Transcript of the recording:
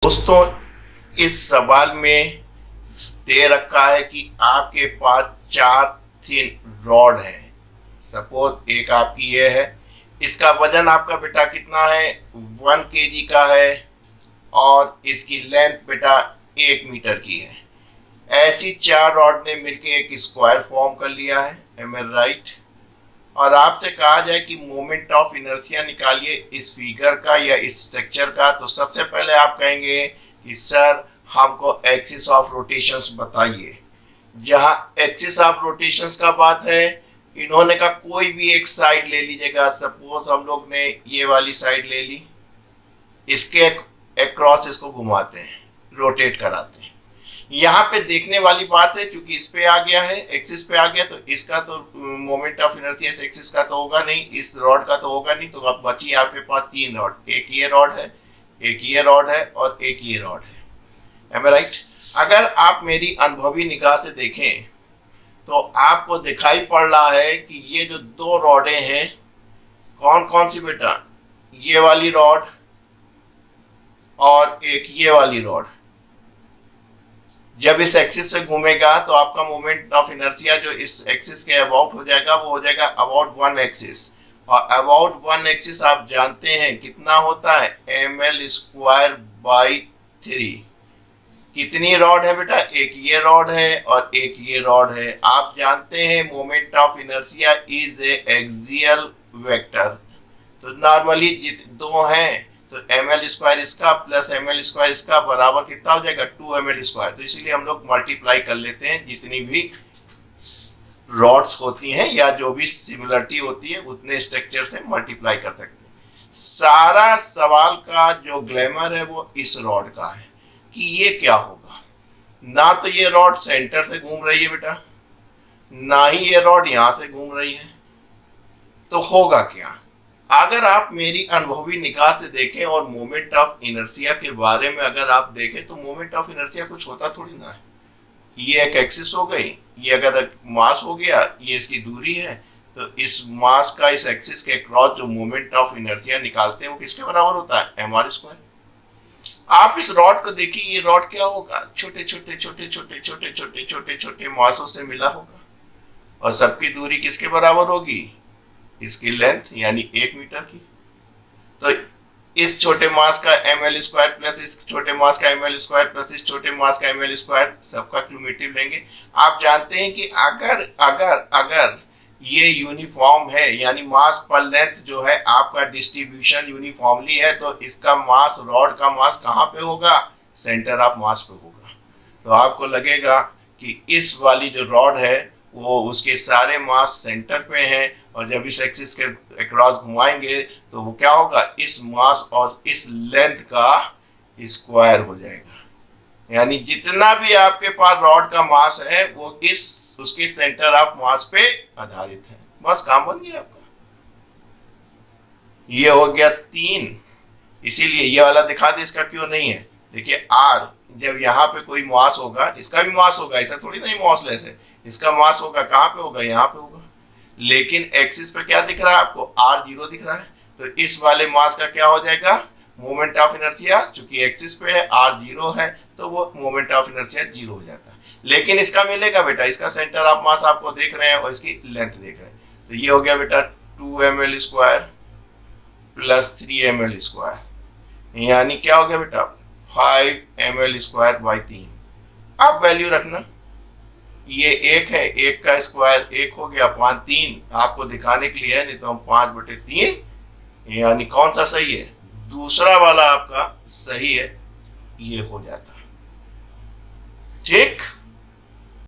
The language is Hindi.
दोस्तों, इस सवाल में दे रखा है कि आपके पास 4 थिन रॉड है। सपोज एक आपकी ये है, इसका वजन आपका बेटा कितना है, 1 kg का है और इसकी लेंथ बेटा 1 मीटर की है। ऐसी 4 रॉड ने मिलके एक स्क्वायर फॉर्म कर लिया है, एम आई राइट। और आपसे कहा जाए कि मोमेंट ऑफ इनर्शिया निकालिए इस फिगर का या इस स्ट्रक्चर का, तो सबसे पहले आप कहेंगे कि सर हमको एक्सिस ऑफ रोटेशंस बताइए। जहां एक्सिस ऑफ रोटेशंस का बात है, इन्होंने का कोई भी एक साइड ले लीजिएगा। सपोज हम लोग ने ये वाली साइड ले ली, इसके अक्रॉस इसको घुमाते हैं, रोटेट कराते हैं। यहाँ पे देखने वाली बात है, क्योंकि इस पे आ गया है, एक्सिस पे आ गया, तो इसका तो मोमेंट ऑफ इनर्शिया इस एक्सिस का तो होगा नहीं, इस रॉड का तो होगा नहीं। तो अब बची आपके पास 3 रॉड, एक ये रॉड है, एक ये रॉड है और एक ये रॉड है। एम आई राइट। अगर आप मेरी अनुभवी निगाह से देखें तो आपको दिखाई पड़ रहा है कि ये जो 2 रॉडें हैं, कौन कौन सी बेटा, ये वाली रॉड और एक ये वाली रॉड। जब इस एक्सिस से घूमेगा तो आपका मोमेंट ऑफ इनर्शिया जो इस एक्सिस के अबाउट हो जाएगा, वो हो जाएगा अबाउट 1 एक्सिस। और अबाउट 1 एक्सिस आप जानते हैं कितना होता है, ml²/3। कितनी रॉड है बेटा, एक ये रॉड है और एक ये रॉड है। आप जानते हैं moment of inertia is a axial vector. तो नॉर्मली 2 हैं तो ml² इसका प्लस ml² इसका बराबर कितना हो जाएगा, 2ml²। तो इसीलिए हम लोग मल्टीप्लाई कर लेते हैं, जितनी भी रॉड्स होती हैं या जो भी सिमिलरिटी होती है उतने स्ट्रक्चर से मल्टीप्लाई कर सकते हैं। सारा सवाल का जो ग्लैमर है वो इस रॉड का है कि ये क्या होगा। ना तो ये रॉड सेंटर से घूम रही है बेटा, ना ही ये रॉड यहां से घूम रही है, तो होगा क्या। अगर आप मेरी अनुभवी निगाह से देखें और मोमेंट ऑफ इनर्शिया के बारे में अगर आप देखें, तो मोमेंट ऑफ इनर्शिया कुछ होता थोड़ी ना है। ये एक एक्सिस हो गई, ये अगर मास हो गया, ये इसकी दूरी है, तो इस मास का इस एक्सिस के क्रॉस जो मोमेंट ऑफ इनर्शिया निकालते हैं वो किसके बराबर होता है, mr²। आप इस रॉड को देखिए, ये रॉड क्या होगा, छोटे छोटे छोटे छोटे छोटे छोटे छोटे छोटे मासों से मिला होगा और सबकी दूरी किसके बराबर होगी, इसकी लेंथ यानी 1 मीटर की। तो इस छोटे मास का ml² प्लस इस छोटे मास का ml² प्लस इस छोटे मास का ml² सबका क्यूमुलेटिव लेंगे। आप जानते हैं कि अगर अगर अगर ये यूनिफॉर्म है, यानी मास पर लेंथ जो है आपका डिस्ट्रीब्यूशन यूनिफॉर्मली है, तो इसका मास, रॉड का मास कहाँ पे होगा, सेंटर ऑफ मास पे होगा। तो आपको लगेगा कि इस वाली जो रॉड है वो उसके सारे मास सेंटर पे हैं, और जब इस एक्सिस के अक्रॉस घुमाएंगे तो वो क्या होगा, इस मास और इस लेंथ का स्क्वायर हो जाएगा। यानी जितना भी आपके पास रॉड का मास है वो इस उसके सेंटर ऑफ मास पे आधारित है। बस काम बन गया आपका। ये हो गया 3। इसीलिए ये वाला दिखा दे, इसका क्यों नहीं है। देखिए R, जब यहाँ पे कोई मास होगा, इसका भी मास होगा, ऐसा थोड़ी नहीं मॉसलेस है, इसका मास होगा कहाँ पे होगा, यहाँ पे होगा। लेकिन एक्सिस पे क्या दिख रहा है आपको, R0 दिख रहा है। तो इस वाले मास का क्या हो जाएगा, मोमेंट ऑफ इनर्शिया, चूंकि एक्सिस पे है, R0 है, तो वो मोमेंट ऑफ इनर्शिया 0 हो जाता है। लेकिन इसका मिलेगा बेटा, इसका सेंटर ऑफ मास आपको देख रहे हैं और इसकी लेंथ देख रहे हैं। तो ये हो गया बेटा 2ml² प्लस 3ml², यानी क्या हो गया बेटा 5ml²/3। अब वैल्यू रखना, ये 1 है, 1 का स्क्वायर 1 हो गया, 5 3 आपको दिखाने के लिए है, नहीं तो हम 5/3, यानी कौन सा सही है, दूसरा वाला आपका सही है, ये हो जाता है। ठीक।